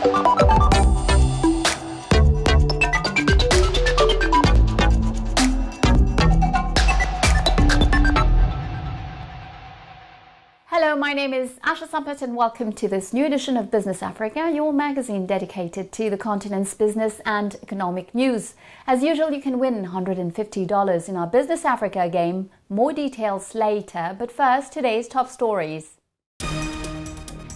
Hello, my name is Asha Sampath and welcome to this new edition of Business Africa, your magazine dedicated to the continent's business and economic news. As usual, you can win $150 in our Business Africa game. More details later, but first, today's top stories.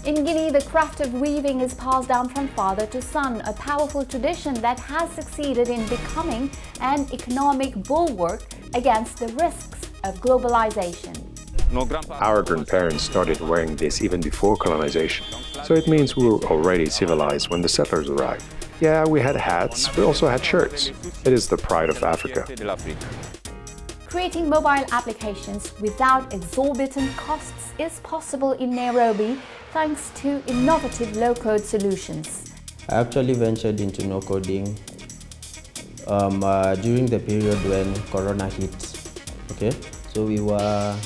In Guinea, the craft of weaving is passed down from father to son, a powerful tradition that has succeeded in becoming an economic bulwark against the risks of globalization. Our grandparents started wearing this even before colonization, so it means we were already civilized when the settlers arrived. Yeah, we had hats, we also had shirts. It is the pride of Africa. Creating mobile applications without exorbitant costs is possible in Nairobi thanks to innovative low-code solutions. I actually ventured into no-coding during the period when Corona hit. Okay, so we were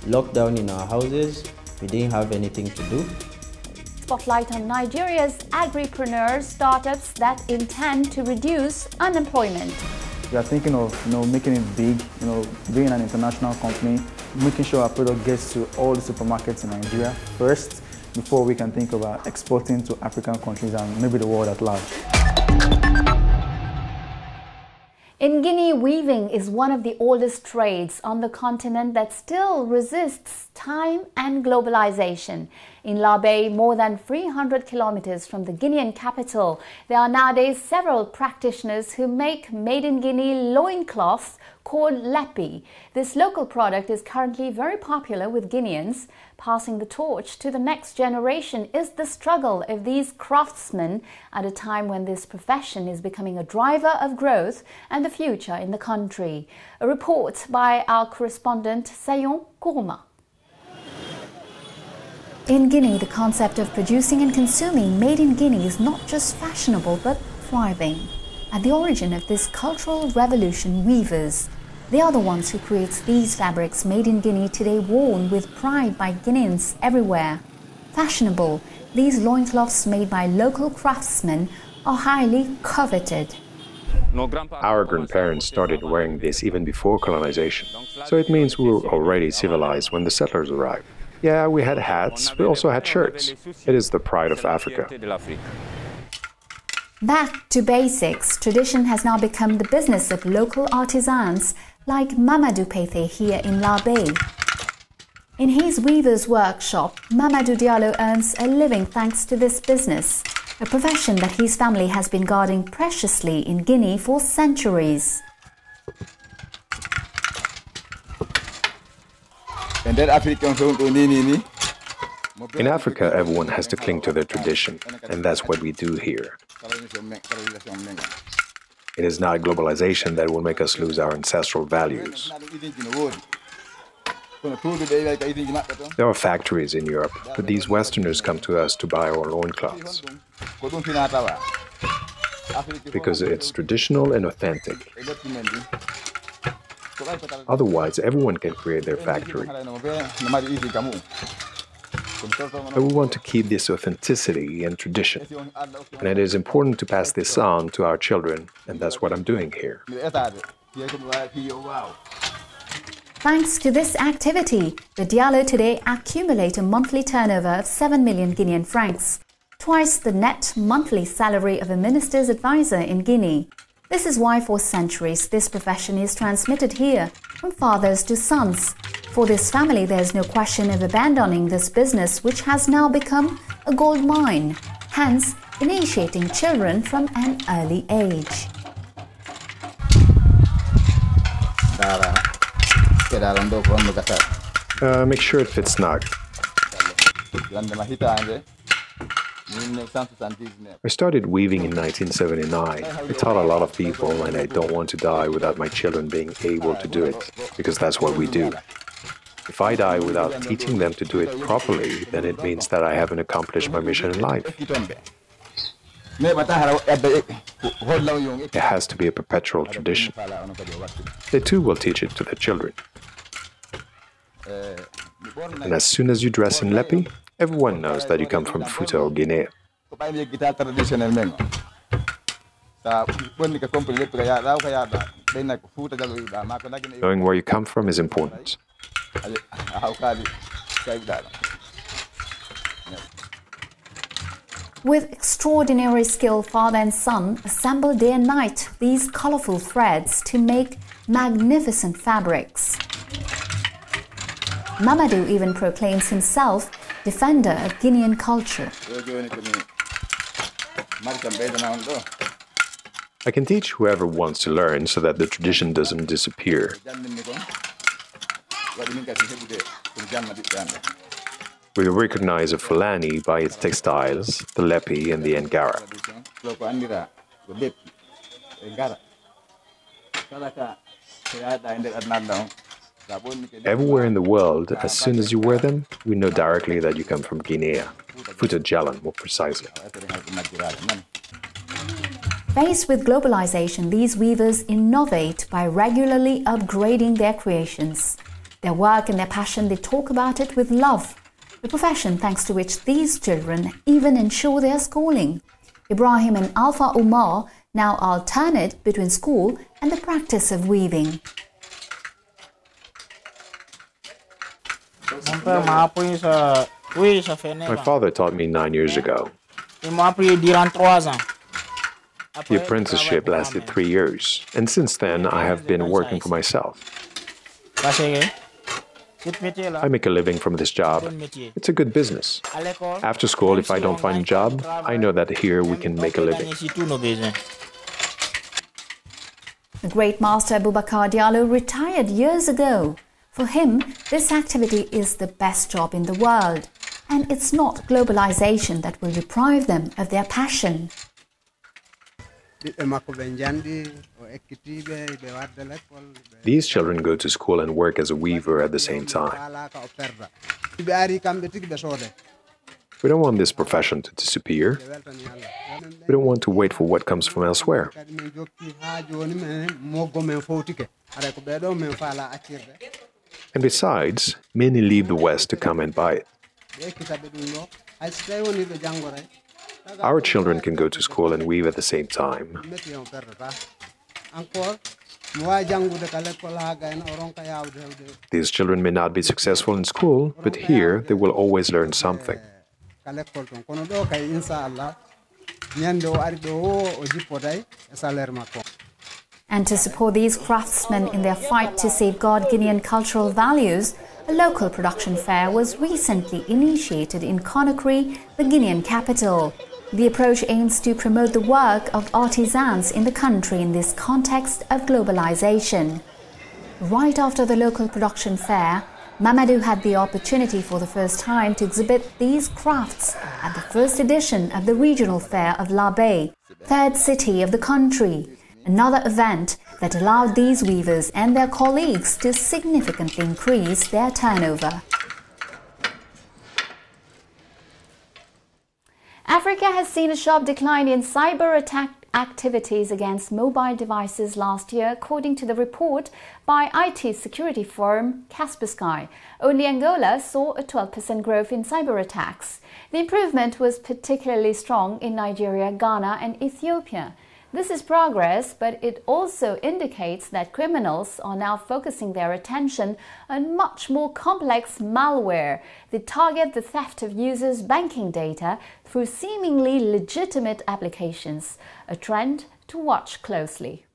locked down in our houses, we didn't have anything to do. Spotlight on Nigeria's agripreneurs, startups that intend to reduce unemployment. We are thinking of making it big, being an international company, making sure our product gets to all the supermarkets in Nigeria first, before we can think about exporting to African countries and maybe the world at large. In Guinea, weaving is one of the oldest trades on the continent that still resists time and globalization. In Labé, more than 300 kilometers from the Guinean capital, there are nowadays several practitioners who make made-in-Guinea loincloths called lepi. This local product is currently very popular with Guineans. Passing the torch to the next generation is the struggle of these craftsmen at a time when this profession is becoming a driver of growth and the future in the country. A report by our correspondent Sayon Kourma. In Guinea, the concept of producing and consuming made in Guinea is not just fashionable but thriving. At the origin of this cultural revolution, weavers. They are the ones who create these fabrics made in Guinea today worn with pride by Guineans everywhere. Fashionable, these loincloths made by local craftsmen are highly coveted. Our grandparents started wearing this even before colonization, so it means we were already civilized when the settlers arrived. Yeah, we had hats, we also had shirts. It is the pride of Africa. Back to basics, tradition has now become the business of local artisans like Mamadou Peithe here in Labé. In his weaver's workshop, Mamadou Diallo earns a living thanks to this business, a profession that his family has been guarding preciously in Guinea for centuries. In Africa, everyone has to cling to their tradition, and that's what we do here. It is not globalization that will make us lose our ancestral values. There are factories in Europe, but these Westerners come to us to buy our loincloths because it's traditional and authentic. Otherwise, everyone can create their factory. But we want to keep this authenticity and tradition. And it is important to pass this on to our children, and that's what I'm doing here. Thanks to this activity, the Diallo today accumulate a monthly turnover of 7 million Guinean francs, twice the net monthly salary of a minister's advisor in Guinea. This is why for centuries this profession is transmitted here, from fathers to sons. For this family, there is no question of abandoning this business, which has now become a gold mine, hence initiating children from an early age. Make sure it fits snug. I started weaving in 1979. I taught a lot of people, and I don't want to die without my children being able to do it, because that's what we do. If I die without teaching them to do it properly, then it means that I haven't accomplished my mission in life. It has to be a perpetual tradition. They too will teach it to their children. And as soon as you dress in lepi, everyone knows that you come from Futa or Guinea. Knowing where you come from is important. With extraordinary skill, father and son assemble day and night these colorful threads to make magnificent fabrics. Mamadou even proclaims himself defender of Guinean culture. I can teach whoever wants to learn so that the tradition doesn't disappear. We recognize a Fulani by its textiles, the lepi and the Angara. Everywhere in the world, as soon as you wear them, we know directly that you come from Guinea, Futa Jalan more precisely. Faced with globalization, these weavers innovate by regularly upgrading their creations. Their work and their passion, they talk about it with love. A profession thanks to which these children even ensure their schooling. Ibrahim and Alpha Umar now alternate between school and the practice of weaving. My father taught me 9 years ago. The apprenticeship lasted 3 years, and since then I have been working for myself. I make a living from this job. It's a good business. After school, if I don't find a job, I know that here we can make a living. The great master Boubacar Diallo retired years ago. For him, this activity is the best job in the world, and it's not globalization that will deprive them of their passion. These children go to school and work as a weaver at the same time. We don't want this profession to disappear. We don't want to wait for what comes from elsewhere. And besides, many leave the West to come and buy it. Our children can go to school and weave at the same time. These children may not be successful in school, but here they will always learn something. And to support these craftsmen in their fight to safeguard Guinean cultural values, a local production fair was recently initiated in Conakry, the Guinean capital. The approach aims to promote the work of artisans in the country in this context of globalization. Right after the local production fair, Mamadou had the opportunity for the first time to exhibit these crafts at the first edition of the regional fair of La Baye, third city of the country, another event that allowed these weavers and their colleagues to significantly increase their turnover. Africa has seen a sharp decline in cyber attack activities against mobile devices last year, according to the report by IT security firm Kaspersky. Only Angola saw a 12% growth in cyber attacks. The improvement was particularly strong in Nigeria, Ghana and Ethiopia. This is progress, but it also indicates that criminals are now focusing their attention on much more complex malware that target the theft of users' banking data through seemingly legitimate applications, a trend to watch closely.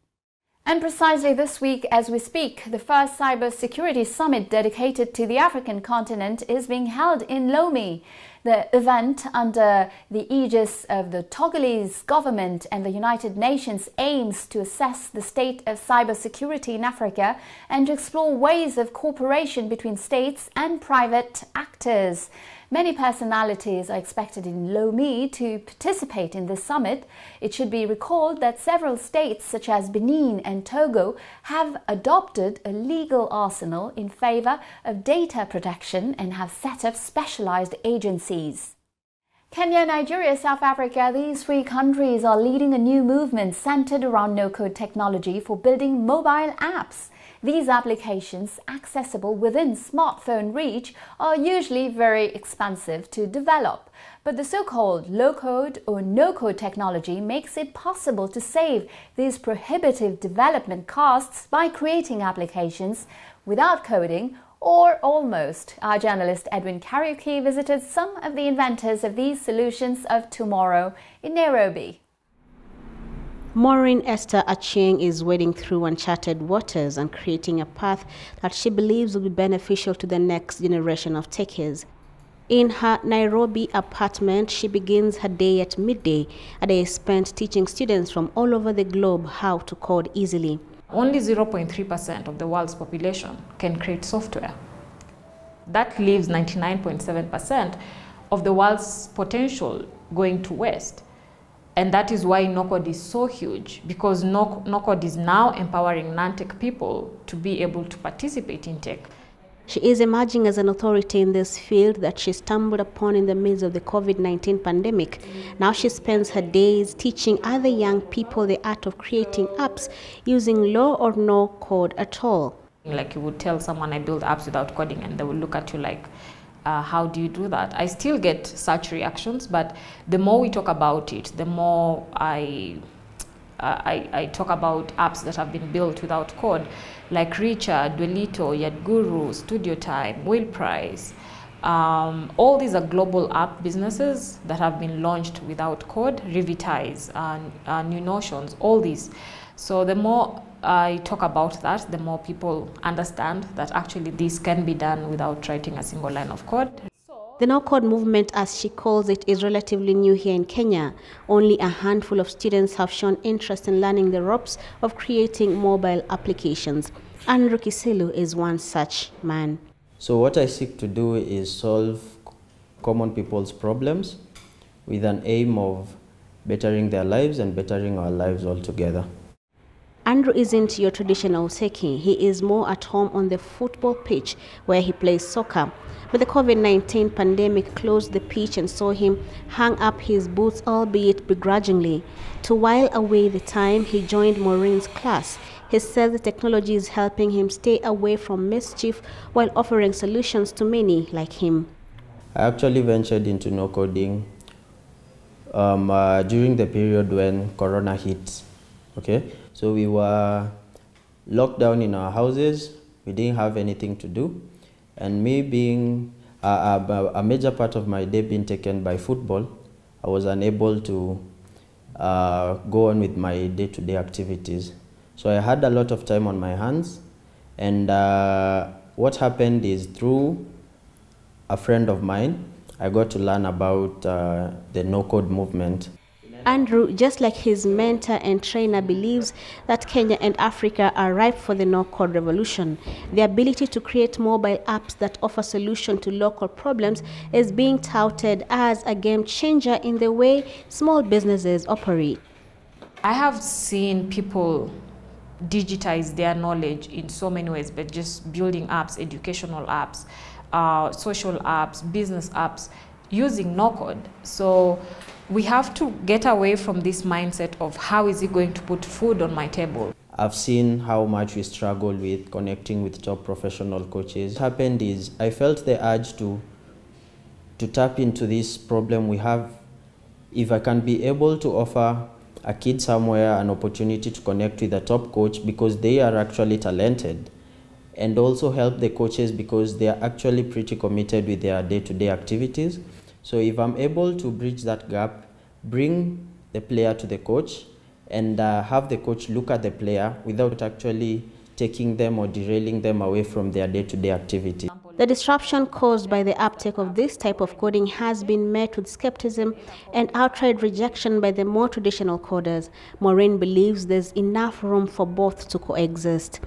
And precisely this week as we speak, the first cybersecurity summit dedicated to the African continent is being held in Lomé. The event, under the aegis of the Togolese government and the United Nations, aims to assess the state of cybersecurity in Africa and to explore ways of cooperation between states and private actors. Many personalities are expected in Lomé to participate in this summit. It should be recalled that several states, such as Benin and Togo, have adopted a legal arsenal in favor of data protection and have set up specialized agencies. Kenya, Nigeria, South Africa, these three countries are leading a new movement centered around no-code technology for building mobile apps. These applications, accessible within smartphone reach, are usually very expensive to develop. But the so-called low-code or no-code technology makes it possible to save these prohibitive development costs by creating applications without coding, or almost. Our journalist Edwin Kariuki visited some of the inventors of these solutions of tomorrow in Nairobi. Maureen Esther Achieng is wading through uncharted waters and creating a path that she believes will be beneficial to the next generation of techies. In her Nairobi apartment, she begins her day at midday, a day spent teaching students from all over the globe how to code easily. Only 0.3% of the world's population can create software. That leaves 99.7% of the world's potential going to waste. And that is why no-code is so huge, because no-code is now empowering non-tech people to be able to participate in tech. She is emerging as an authority in this field that she stumbled upon in the midst of the COVID-19 pandemic. Now she spends her days teaching other young people the art of creating apps using low or no code at all. Like you would tell someone I build apps without coding and they will look at you like, how do you do that? I still get such reactions, but the more we talk about it, the more I talk about apps that have been built without code, like Richard, Duelito, Yadguru, Studio Time, Wheel Price. All these are global app businesses that have been launched without code, Revitize, New Notions, all these. So the more I talk about that, the more people understand that actually this can be done without writing a single line of code. The no-code movement, as she calls it, is relatively new here in Kenya. Only a handful of students have shown interest in learning the ropes of creating mobile applications. Andrew Kisilu is one such man. So what I seek to do is solve common people's problems with an aim of bettering their lives and bettering our lives altogether. Andrew isn't your traditional techie. He is more at home on the football pitch where he plays soccer. But the COVID-19 pandemic closed the pitch and saw him hang up his boots, albeit begrudgingly. To while away the time, he joined Maureen's class. He says the technology is helping him stay away from mischief while offering solutions to many like him. I actually ventured into no coding during the period when Corona hit. Okay, so we were locked down in our houses. We didn't have anything to do, and me being a major part of my day being taken by football, I was unable to go on with my day-to-day activities. So I had a lot of time on my hands, and what happened is through a friend of mine, I got to learn about the no-code movement. Andrew, just like his mentor and trainer, believes that Kenya and Africa are ripe for the no-code revolution. The ability to create mobile apps that offer solutions to local problems is being touted as a game changer in the way small businesses operate. I have seen people digitize their knowledge in so many ways, but just building apps, educational apps, social apps, business apps, using no-code. So we have to get away from this mindset of how is it going to put food on my table. I've seen how much we struggle with connecting with top professional coaches. What happened is I felt the urge to tap into this problem we have. If I can be able to offer a kid somewhere an opportunity to connect with a top coach because they are actually talented, and also help the coaches because they are actually pretty committed with their day-to-day activities. So if I'm able to bridge that gap, bring the player to the coach, and have the coach look at the player without actually taking them or derailing them away from their day-to-day activity. The disruption caused by the uptake of this type of coding has been met with skepticism and outright rejection by the more traditional coders. Maureen believes there's enough room for both to coexist.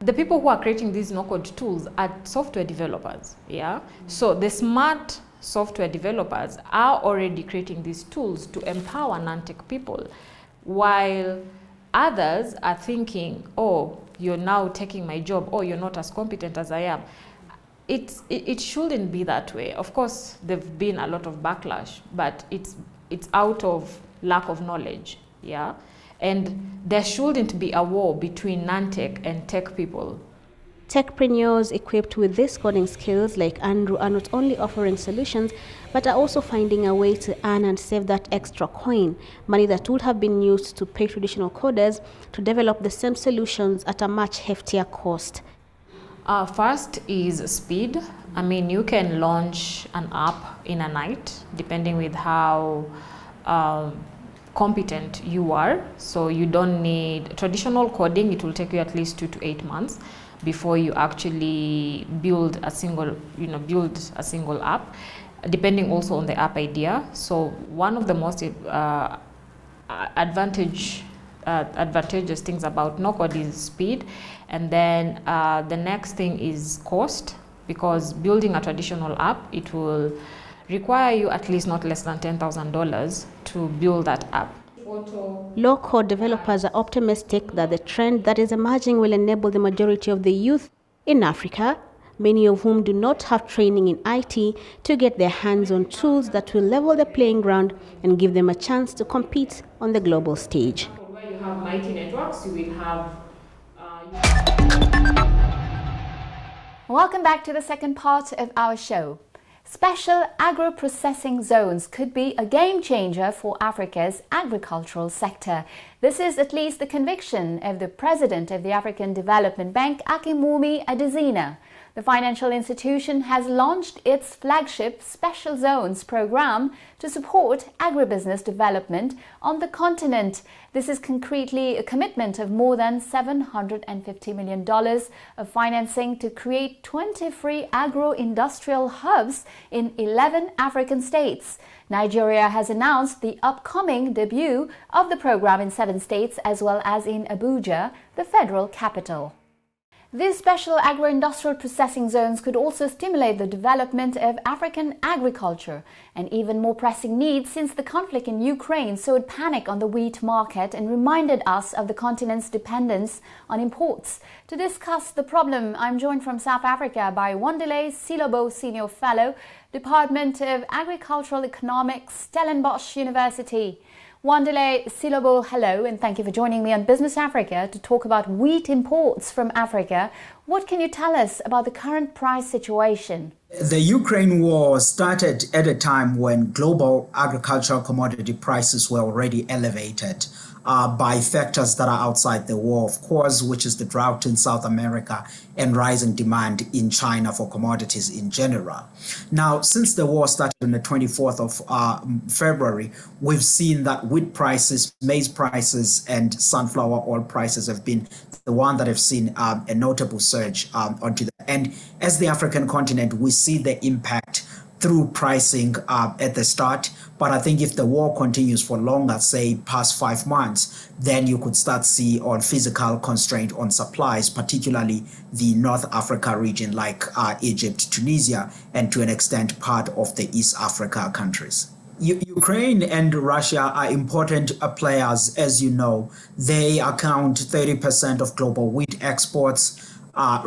The people who are creating these no-code tools are software developers, yeah? So the smart software developers are already creating these tools to empower non-tech people, while others are thinking, oh, you're now taking my job, or you're not as competent as I am. It shouldn't be that way. Of course, there've been a lot of backlash, but it's out of lack of knowledge, yeah? And there shouldn't be a war between non-tech and tech people. Techpreneurs equipped with these coding skills like Andrew are not only offering solutions, but are also finding a way to earn and save that extra coin, money that would have been used to pay traditional coders to develop the same solutions at a much heftier cost. First is speed. I mean, you can launch an app in a night, depending with how competent you are. So you don't need traditional coding. It will take you at least 2 to 8 months before you actually build a single app, depending also on the app idea. So one of the most advantageous things about no code is speed, and then the next thing is cost, because building a traditional app, it will require you at least not less than $10,000 to build that app. Low-code developers are optimistic that the trend that is emerging will enable the majority of the youth in Africa, many of whom do not have training in IT, to get their hands on tools that will level the playing ground and give them a chance to compete on the global stage. Where you have mighty networks, you will have... Welcome back to the second part of our show. Special agro-processing zones could be a game changer for Africa's agricultural sector. This is at least the conviction of the president of the African Development Bank, Akimoumi Adesina. The financial institution has launched its flagship Special Zones program to support agribusiness development on the continent. This is concretely a commitment of more than $750 million of financing to create 23 agro-industrial hubs in 11 African states. Nigeria has announced the upcoming debut of the program in 7 states as well as in Abuja, the federal capital. These special agro-industrial processing zones could also stimulate the development of African agriculture, an even more pressing need since the conflict in Ukraine sowed panic on the wheat market and reminded us of the continent's dependence on imports. To discuss the problem, I'm joined from South Africa by Wandile Silobo, Senior Fellow, Department of Agricultural Economics, Stellenbosch University. Wandile Silobo, hello, and thank you for joining me on Business Africa to talk about wheat imports from Africa. What can you tell us about the current price situation? The Ukraine war started at a time when global agricultural commodity prices were already elevated by factors that are outside the war, of course, which is the drought in South America and rising demand in China for commodities in general. Now, since the war started on the 24th of February, we've seen that wheat prices, maize prices, and sunflower oil prices have been the one that have seen a notable surge onto that. And as the African continent, we see the impact through pricing at the start. But I think if the war continues for longer, say past 5 months, then you could start see on physical constraint on supplies, particularly the North Africa region like Egypt, Tunisia, and to an extent part of the East Africa countries. Ukraine and Russia are important players, as you know. They account 30% of global wheat exports,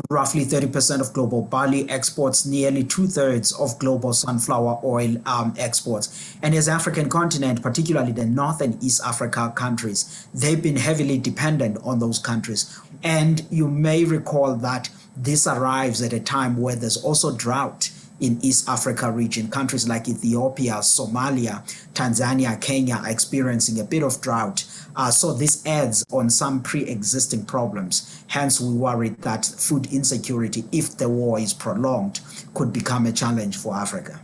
roughly 30% of global barley exports, nearly 2/3 of global sunflower oil exports. And as African continent, particularly the North and East Africa countries, they've been heavily dependent on those countries. And you may recall that this arrives at a time where there's also drought in East Africa region. Countries like Ethiopia, Somalia, Tanzania, Kenya are experiencing a bit of drought. So this adds on some pre-existing problems. Hence, we worried that food insecurity, if the war is prolonged, could become a challenge for Africa.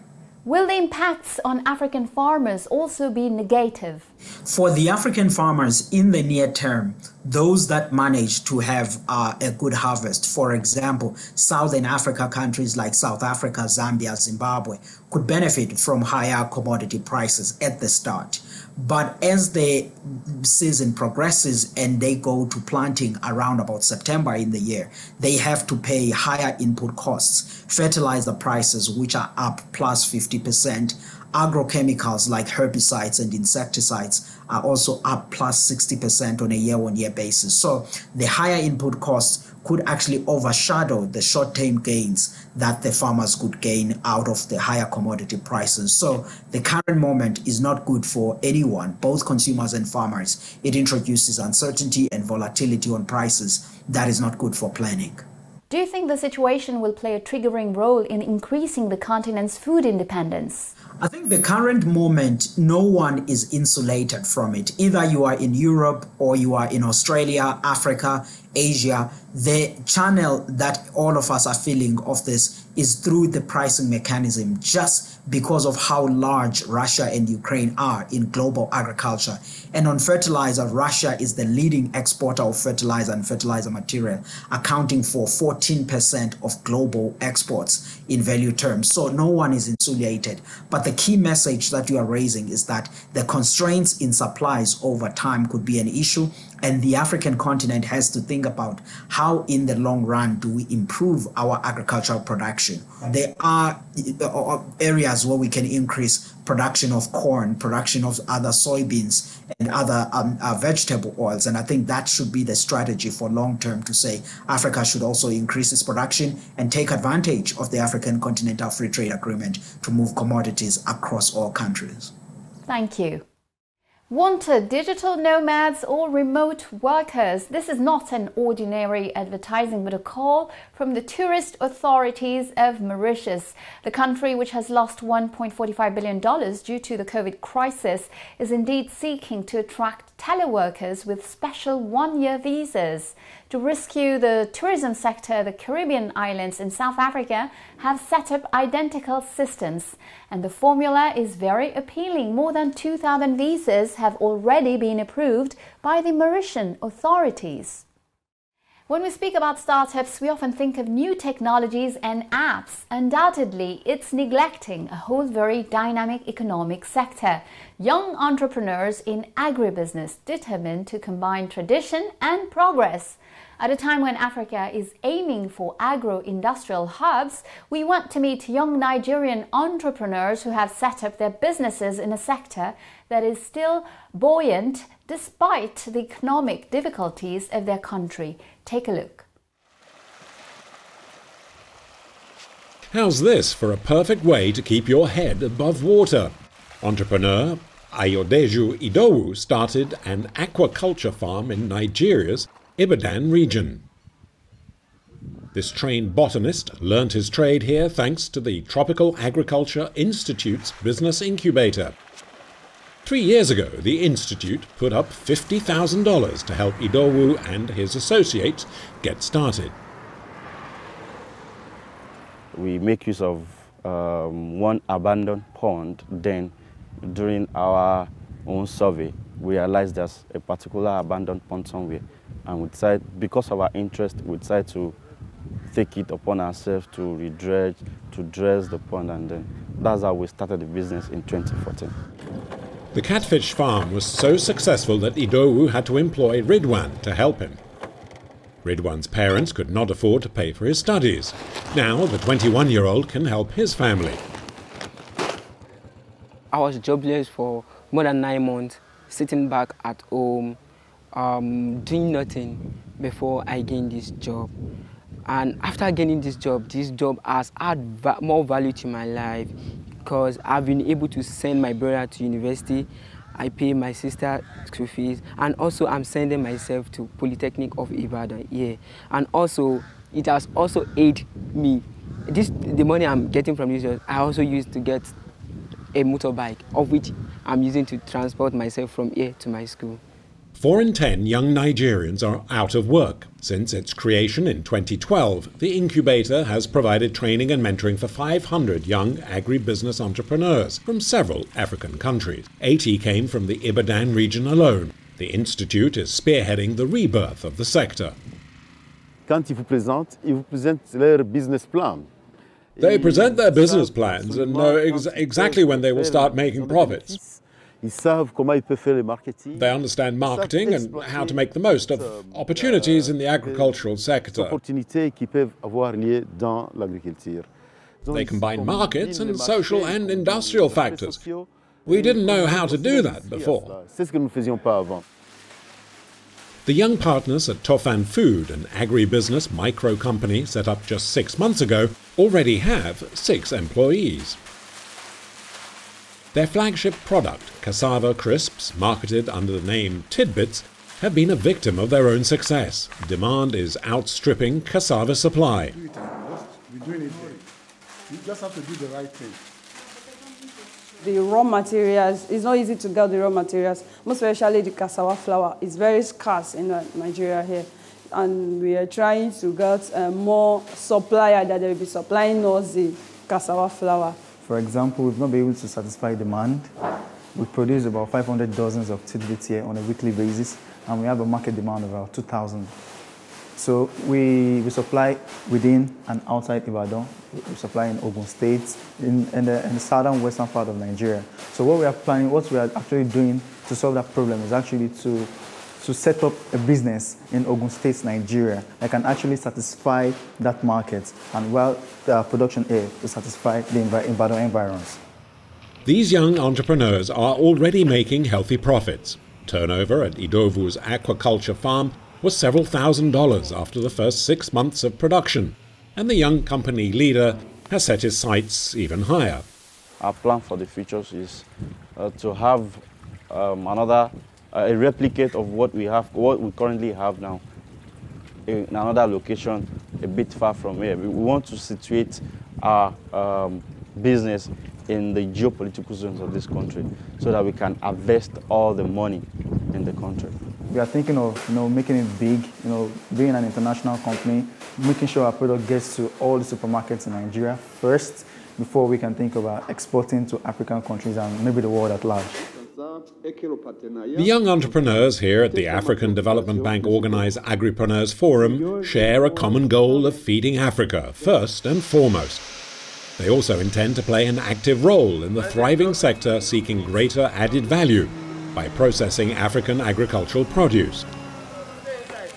Will the impacts on African farmers also be negative? For the African farmers in the near term, those that manage to have a good harvest, for example, Southern Africa countries like South Africa, Zambia, Zimbabwe, could benefit from higher commodity prices at the start. But as the season progresses and they go to planting around about September in the year, they have to pay higher input costs, fertilizer prices, which are up plus 50%. Agrochemicals like herbicides and insecticides are also up plus 60% on a year-on-year basis. So the higher input costs could actually overshadow the short-term gains that the farmers could gain out of the higher commodity prices. So the current moment is not good for anyone, both consumers and farmers. It introduces uncertainty and volatility on prices that is not good for planning. Do you think the situation will play a triggering role in increasing the continent's food independence? I think the current moment, no one is insulated from it. Either you are in Europe or you are in Australia, Africa, Asia. The channel that all of us are feeling of this is through the pricing mechanism, just because of how large Russia and Ukraine are in global agriculture. And on fertilizer, Russia is the leading exporter of fertilizer and fertilizer material, accounting for 14% of global exports in value terms. So no one is insulated. But the key message that you are raising is that the constraints in supplies over time could be an issue, and the African continent has to think about how in the long run do we improve our agricultural production. There are areas where we can increase production of corn, production of other soybeans and other vegetable oils. And I think that should be the strategy for long term, to say Africa should also increase its production and take advantage of the African Continental Free Trade Agreement to move commodities across all countries. Thank you. Wanted digital nomads or remote workers. This is not an ordinary advertising, but a call from the tourist authorities of Mauritius. The country, which has lost $1.45 billion due to the COVID crisis, is indeed seeking to attract teleworkers with special one-year visas. To rescue the tourism sector, the Caribbean islands in South Africa have set up identical systems. And the formula is very appealing. More than 2,000 visas have already been approved by the Mauritian authorities. When we speak about startups, we often think of new technologies and apps. Undoubtedly, it's neglecting a whole very dynamic economic sector. Young entrepreneurs in agribusiness determined to combine tradition and progress. At a time when Africa is aiming for agro-industrial hubs, we want to meet young Nigerian entrepreneurs who have set up their businesses in a sector that is still buoyant despite the economic difficulties of their country. Take a look. How's this for a perfect way to keep your head above water? Entrepreneur Ayodeju Idowu started an aquaculture farm in Nigeria's Ibadan region. This trained botanist learnt his trade here thanks to the Tropical Agriculture Institute's business incubator. 3 years ago, the institute put up $50,000 to help Idowu and his associates get started. We make use of one abandoned pond. Then, during our own survey, we realized there's a particular abandoned pond somewhere. And we decided, because of our interest, we decided to take it upon ourselves to redredge, to dress the pond, and then that's how we started the business in 2014. The catfish farm was so successful that Idowu had to employ Ridwan to help him. Ridwan's parents could not afford to pay for his studies. Now the 21-year-old can help his family. I was jobless for more than 9 months, sitting back at home, doing nothing before I gained this job. And after gaining this job has added more value to my life, because I've been able to send my brother to university, I pay my sister school fees, and also I'm sending myself to Polytechnic of Ibadan here. And also, it has also aided me. The money I'm getting from this job, I also used to get a motorbike, of which I'm using to transport myself from here to my school. 4 in 10 young Nigerians are out of work. Since its creation in 2012, the incubator has provided training and mentoring for 500 young agribusiness entrepreneurs from several African countries. 80 came from the Ibadan region alone. The institute is spearheading the rebirth of the sector. Quand ils vous présentent leur business plan. They present their business plans and know exactly when they will start making profits. They understand marketing and how to make the most of opportunities in the agricultural sector. They combine markets and social and industrial factors. We didn't know how to do that before. The young partners at Tofan Food, an agribusiness micro company set up just 6 months ago, already have 6 employees. Their flagship product, cassava crisps, marketed under the name Tidbits, have been a victim of their own success. Demand is outstripping cassava supply. We're doing it. You just have to do the right thing. The raw materials, it's not easy to get the raw materials, most especially the cassava flour. It's very scarce in Nigeria here. And we are trying to get more supplier that will be supplying us the cassava flour. For example, we've not been able to satisfy demand. We produce about 500 dozens of tidbits here on a weekly basis, and we have a market demand of about 2,000. So we supply within and outside Ibadan. We supply in Ogun State, in the southern western part of Nigeria. So what we are actually doing to solve that problem is actually to set up a business in Ogun State, Nigeria, that can actually satisfy that market, and while the production here to satisfy the Ibadan environs. These young entrepreneurs are already making healthy profits. Turnover at Idowu's aquaculture farm was several $1,000s after the first 6 months of production, and the young company leader has set his sights even higher. Our plan for the future is to have a replicate of what we currently have now in another location a bit far from here. We want to situate our business in the geopolitical zones of this country so that we can invest all the money in the country. We are thinking of making it big, being an international company, making sure our product gets to all the supermarkets in Nigeria first before we can think about exporting to African countries and maybe the world at large. The young entrepreneurs here at the African Development Bank organised Agripreneurs Forum share a common goal of feeding Africa first and foremost. They also intend to play an active role in the thriving sector seeking greater added value by processing African agricultural produce.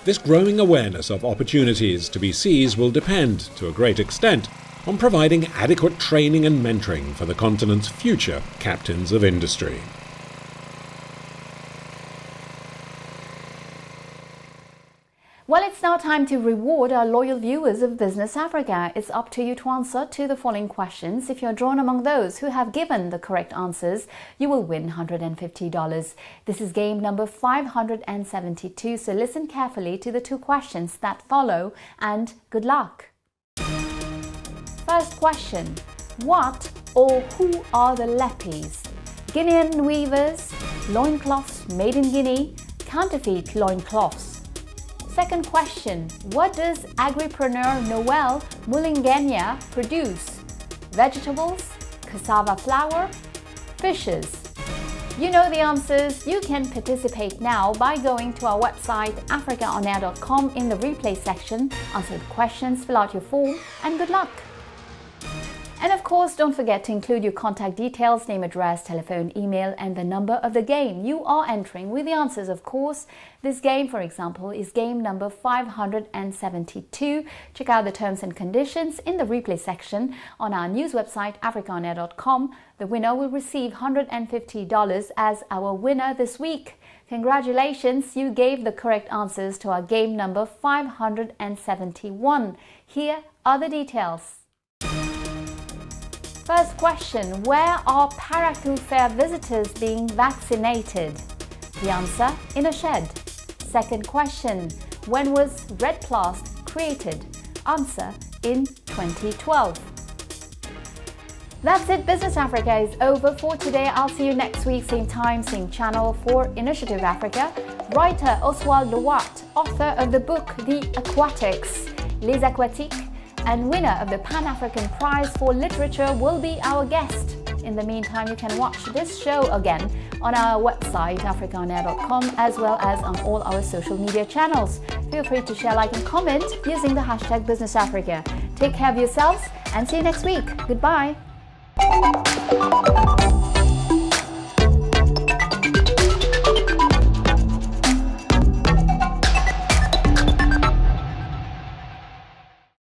This growing awareness of opportunities to be seized will depend, to a great extent, on providing adequate training and mentoring for the continent's future captains of industry. Well, it's now time to reward our loyal viewers of Business Africa. It's up to you to answer to the following questions. If you're drawn among those who have given the correct answers, you will win $150. This is game number 572, so listen carefully to the 2 questions that follow, and good luck. First question: what or who are the Lepis? Guinean weavers, loincloths made in Guinea, counterfeit loincloths. Second question: what does agripreneur Noel Mulingenya produce? Vegetables, cassava flour, fishes? You know the answers. You can participate now by going to our website africaonair.com in the replay section. Answer the questions, fill out your form, and good luck. And of course, don't forget to include your contact details, name, address, telephone, email, and the number of the game you are entering with the answers, of course. This game, for example, is game number 572. Check out the terms and conditions in the replay section on our news website, africaonair.com. The winner will receive $150 as our winner this week. Congratulations, you gave the correct answers to our game number 571. Here are the details. First question: where are Parakou Fair visitors being vaccinated? The answer: in a shed. Second question: when was Red Plast created? Answer: in 2012. That's it. Business Africa is over for today. I'll see you next week, same time, same channel, for Initiative Africa. Writer Oswald Lewat, author of the book The Aquatics, Les Aquatiques, and winner of the Pan-African Prize for Literature, will be our guest. In the meantime, you can watch this show again on our website, africaonair.com, as well as on all our social media channels. Feel free to share, like, and comment using the hashtag Business Africa. Take care of yourselves and see you next week. Goodbye.